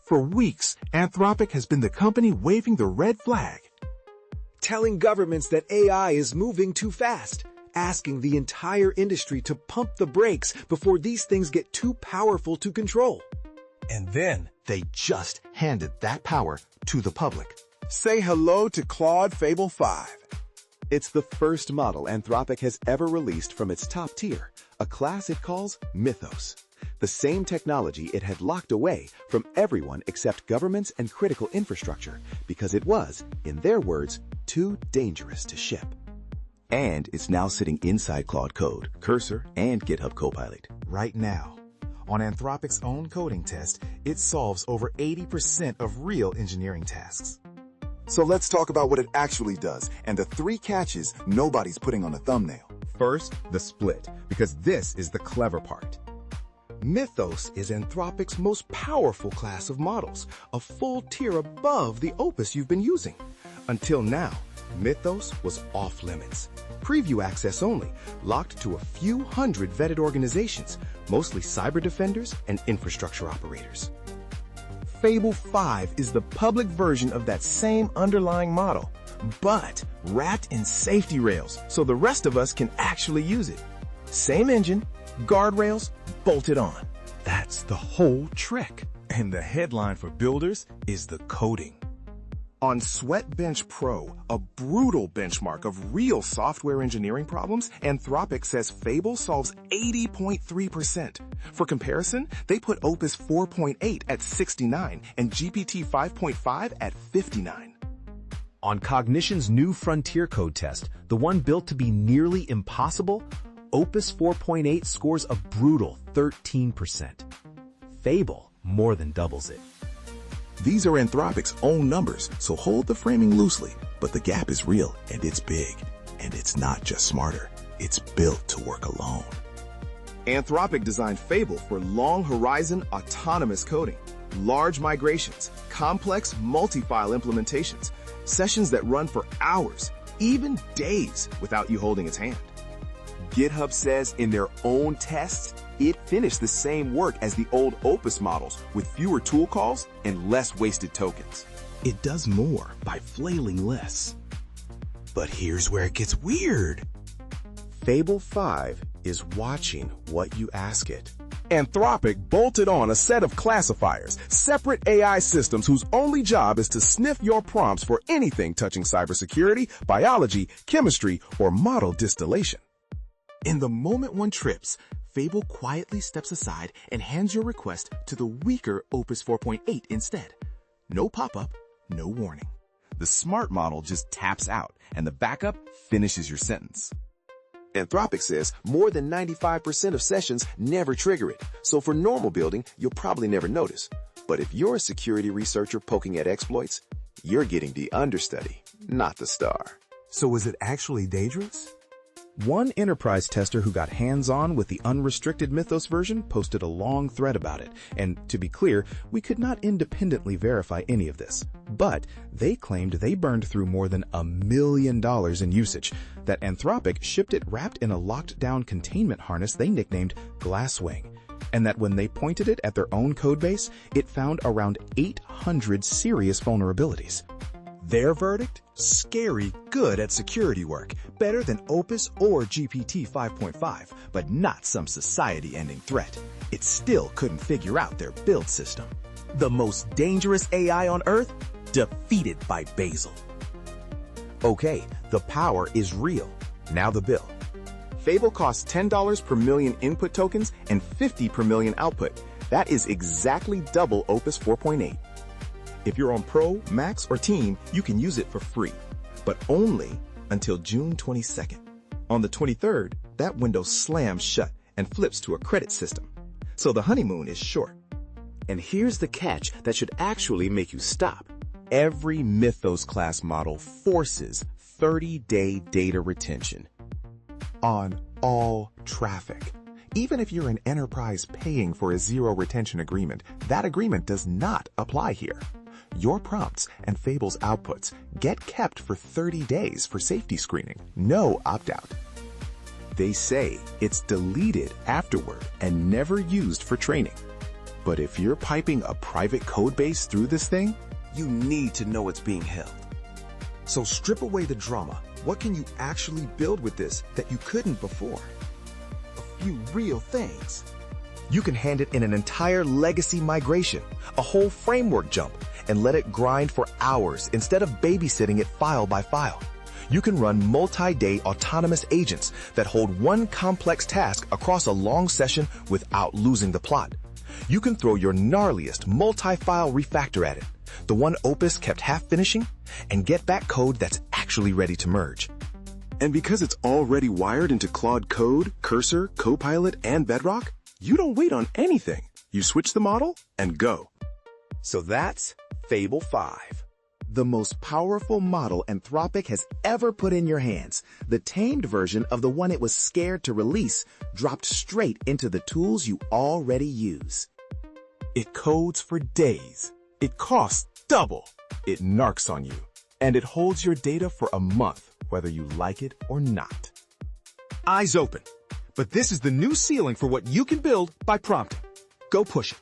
For weeks, Anthropic has been the company waving the red flag, telling governments that AI is moving too fast, asking the entire industry to pump the brakes before these things get too powerful to control. And then they just handed that power to the public. Say hello to Claude Fable 5. It's the first model Anthropic has ever released from its top tier, a class it calls Mythos. The same technology it had locked away from everyone except governments and critical infrastructure because it was, in their words, too dangerous to ship. And it's now sitting inside Claude Code, Cursor, and GitHub Copilot. right now. On Anthropic's own coding test, it solves over 80% of real engineering tasks. So let's talk about what it actually does and the 3 catches nobody's putting on a thumbnail. First, the split, because this is the clever part. Mythos is Anthropic's most powerful class of models, a full tier above the Opus you've been using. Until now, Mythos was off limits. Preview access only, locked to a few hundred vetted organizations, mostly cyber defenders and infrastructure operators. Fable 5 is the public version of that same underlying model, but wrapped in safety rails so the rest of us can actually use it. Same engine, guardrails, bolted on. That's the whole trick. And the headline for builders is the coding. On SWE-Bench Pro, a brutal benchmark of real software engineering problems, Anthropic says Fable solves 80.3%. For comparison, they put Opus 4.8 at 69 and GPT 5.5 at 59. On Cognition's new frontier code test, the one built to be nearly impossible, Opus 4.8 scores a brutal 13%. Fable more than doubles it. These are Anthropic's own numbers, so hold the framing loosely. But the gap is real, and it's big. And it's not just smarter. It's built to work alone. Anthropic designed Fable for long-horizon autonomous coding, large migrations, complex multi-file implementations, sessions that run for hours, even days without you holding its hand. GitHub says in their own tests, it finished the same work as the old Opus models with fewer tool calls and less wasted tokens. It does more by flailing less. But here's where it gets weird. Fable 5 is watching what you ask it. Anthropic bolted on a set of classifiers, separate AI systems whose only job is to sniff your prompts for anything touching cybersecurity, biology, chemistry, or model distillation. In the moment one trips, Fable quietly steps aside and hands your request to the weaker Opus 4.8 instead. No pop-up, no warning. The smart model just taps out, and the backup finishes your sentence. Anthropic says more than 95% of sessions never trigger it, so for normal building, you'll probably never notice. But if you're a security researcher poking at exploits, you're getting the understudy, not the star. So is it actually dangerous? One enterprise tester who got hands-on with the unrestricted Mythos version posted a long thread about it, and to be clear, we could not independently verify any of this. But they claimed they burned through more than $1 million in usage, that Anthropic shipped it wrapped in a locked-down containment harness they nicknamed Glasswing, and that when they pointed it at their own codebase, it found around 800 serious vulnerabilities. Their verdict? Scary good at security work, better than Opus or GPT 5.5, but not some society-ending threat. It still couldn't figure out their build system. The most dangerous AI on Earth? Defeated by Basil. Okay, the power is real. Now the bill. Fable costs $10 per million input tokens and $50 per million output. That is exactly double Opus 4.8. If you're on Pro, Max, or Team, you can use it for free, but only until June 22nd. On the 23rd, that window slams shut and flips to a credit system. So the honeymoon is short. And here's the catch that should actually make you stop. Every Mythos class model forces 30-day data retention On all traffic. Even if you're an enterprise paying for a zero retention agreement, that agreement does not apply here. Your prompts and Fable's outputs get kept for 30 days for safety screening. No opt-out. They say it's deleted afterward and never used for training. But if you're piping a private code base through this thing, You need to know it's being held. So strip away the drama. What can you actually build with this that you couldn't before? A few real things. You can hand it in an entire legacy migration, a whole framework jump, and let it grind for hours instead of babysitting it file by file. You can run multi-day autonomous agents that hold one complex task across a long session without losing the plot. You can throw your gnarliest multi-file refactor at it, the one Opus kept half finishing, and get back code that's actually ready to merge. And because it's already wired into Claude Code, Cursor, Copilot, and Bedrock, you don't wait on anything. You switch the model and go. So that's Fable 5. The most powerful model Anthropic has ever put in your hands. The tamed version of the one it was scared to release dropped straight into the tools you already use. it codes for days. It costs double. It narcs on you. And it holds your data for a month, whether you like it or not. Eyes open. But this is the new ceiling for what you can build by prompting. Go push it.